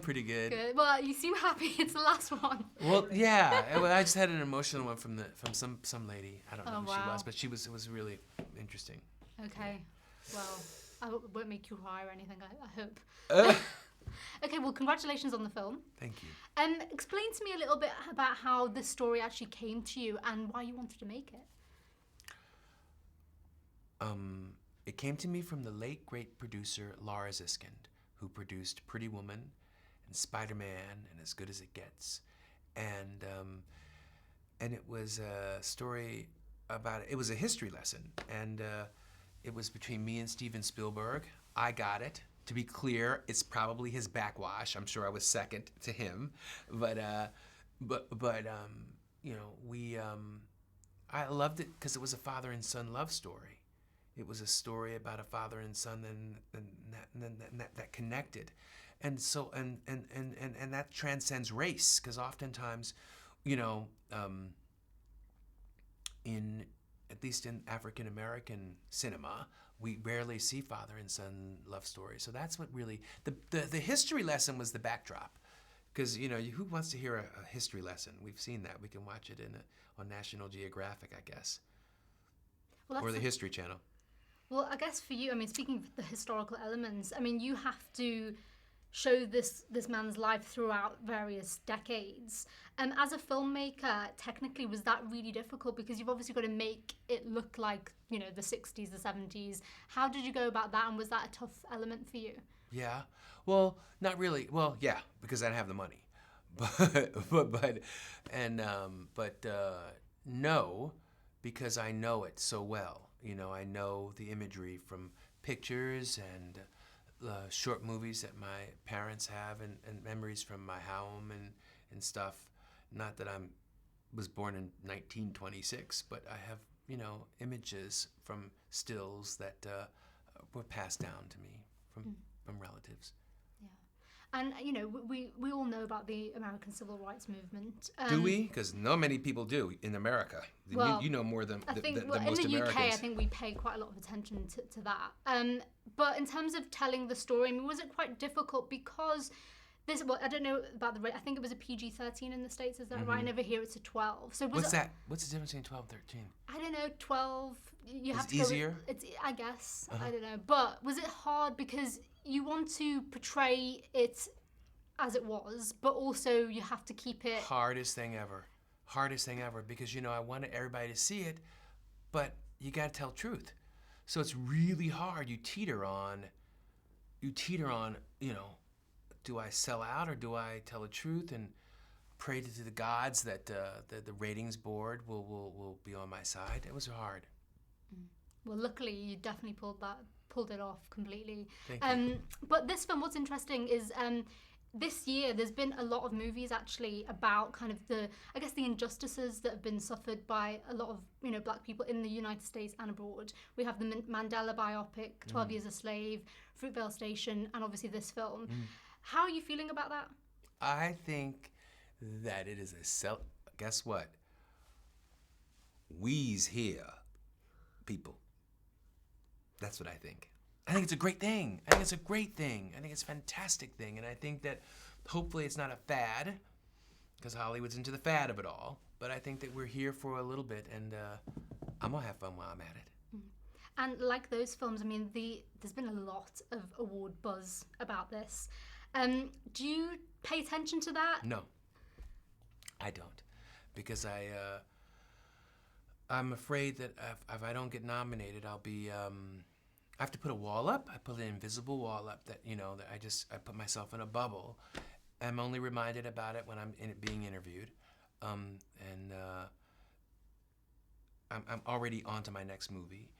Pretty good. Good. Well, you seem happy. It's the last one. Well, yeah. I just had an emotional one from some lady. I don't know Oh, who she wow. was, but it was really interesting. Okay. Well, won't make you cry or anything, I hope. Uh, Okay, well, congratulations on the film. Thank you. Explain to me a little bit about how this story actually came to you and why you wanted to make it. It came to me from the late great producer Laura Ziskind, who produced Pretty Woman and Spider-Man and As Good as It Gets, and it was a story about it was a history lesson, and it was between me and Steven Spielberg. I got it. To be clear, it's probably his backwash. I'm sure I was second to him, but you know, I loved it because it was a father and son love story. It was a story about a father and son, and that connected, and so and that transcends race, because oftentimes, you know, in at least in African American cinema, we rarely see father and son love stories. So that's what really the history lesson was the backdrop, because you know who wants to hear a history lesson? We've seen that. We can watch it on National Geographic, I guess, Well, or the History Channel. Well, I guess for you, I mean, speaking of the historical elements, I mean, you have to show this man's life throughout various decades. As a filmmaker, technically, was that really difficult? Because you've obviously got to make it look like, you know, the 60s, the 70s. How did you go about that, and was that a tough element for you? Yeah. Well, not really. Well, yeah, because I didn't have the money. But no, because I know it so well. You know, I know the imagery from pictures and short movies that my parents have, and memories from my home and stuff. Not that I was born in 1926, but I have, you know, images from stills that were passed down to me from relatives. And, you know, we all know about the American Civil Rights Movement. Do we? Because not many people do in America. Well, you know more than I think than most in the Americans. UK, I think we pay quite a lot of attention to that. But in terms of telling the story, I mean, was it quite difficult because this? Well, I don't know about the rate. I think it was a PG-13 in the States. Is that right? And over here it's a 12. So What's that? What's the difference between 12 and 13? I don't know. 12. You have to easier? Go, it's I guess. I don't know. But was it hard because you want to portray it as it was, but also you have to keep it... Hardest thing ever, because, you know, I wanted everybody to see it, but you gotta tell truth. So it's really hard. You teeter on, you know, do I sell out or do I tell the truth and pray to the gods that the ratings board will be on my side? It was hard. Well, luckily you definitely pulled it off completely. Thank you. But this film, what's interesting is this year there's been a lot of movies actually about kind of the injustices that have been suffered by a lot of, you know, black people in the United States and abroad. We have the Mandela biopic, 12 Years a Slave, Fruitvale Station, and obviously this film. How are you feeling about that? I think that it is guess what? We's here, people. That's what I think. I think it's a great thing. I think it's a fantastic thing. And I think that hopefully it's not a fad, because Hollywood's into the fad of it all. But I think that we're here for a little bit, and I'm going to have fun while I'm at it. And like those films, I mean, there's been a lot of award buzz about this. Do you pay attention to that? No, I don't. Because I'm afraid that if I don't get nominated, I'll be... I have to put a wall up. I put an invisible wall up that, you know, that I put myself in a bubble. I'm only reminded about it when I'm being interviewed. I'm already on to my next movie.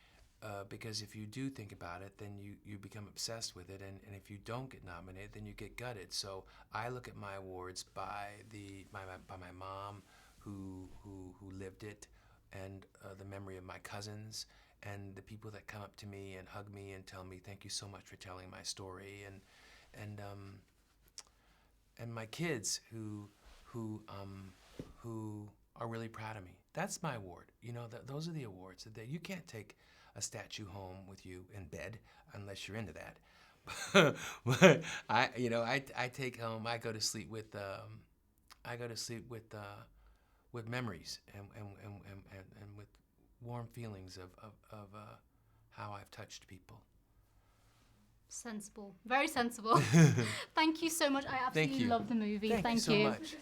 Because if you do think about it, then you become obsessed with it. And if you don't get nominated, then you get gutted. So I look at my awards by my mom who lived it, and the memory of my cousins, and the people that come up to me and hug me and tell me thank you so much for telling my story, and my kids who are really proud of me. That's my award. You know, those are the awards that you can't take a statue home with you in bed unless you're into that. But I take home. I go to sleep with with memories and with warm feelings of how I've touched people. Sensible. Very sensible. Thank you so much. I Thank absolutely you. love the movie. Thank you so much.